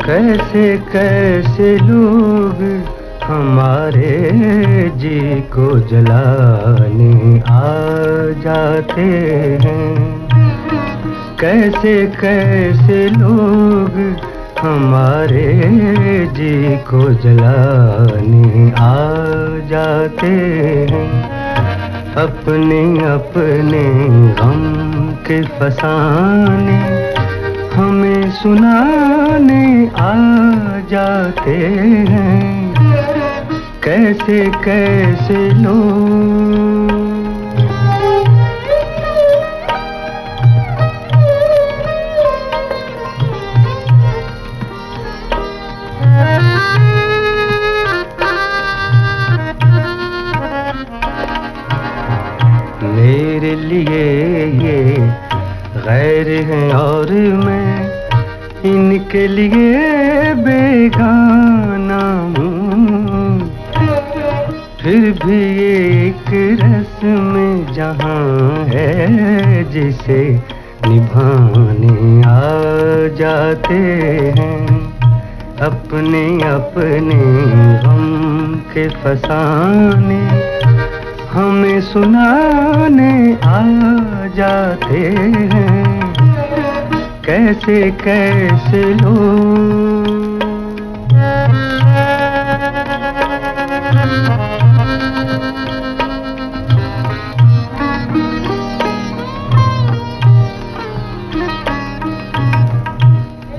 कैसे कैसे लोग हमारे जी को जलाने आ जाते हैं। कैसे कैसे लोग हमारे जी को जलाने आ जाते हैं। अपने अपने गम के फसाने हमें सुनाने आ जाते हैं। कैसे कैसे लोग मेरे लिए ये गैर हैं और मैं इनके लिए बेगाना हूँ। फिर भी एक रस्म जहाँ है जिसे निभाने आ जाते हैं। अपने अपने गम के फसाने हमें सुनाने आ जाते हैं। कैसे कैसे लोग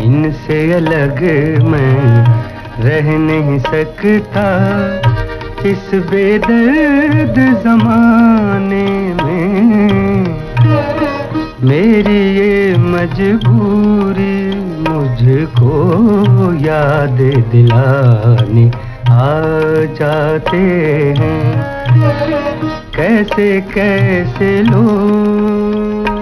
इनसे अलग मैं रह नहीं सकता इस बेदर्द जमाने में। मेरी ये मजबूरी मुझको याद दिलाने आ जाते हैं। कैसे कैसे लोग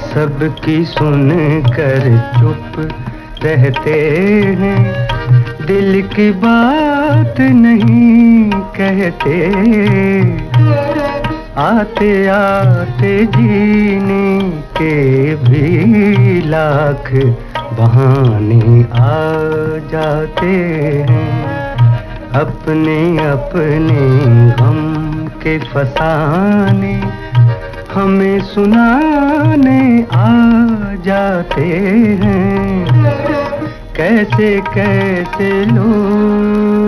सबकी सुन कर चुप रहते हैं। दिल की बात नहीं कहते। आते आते जीने के भी लाख बहाने आ जाते हैं। अपने अपने गम के फसाने हमें सुनाने आ जाते हैं। कैसे कैसे लोग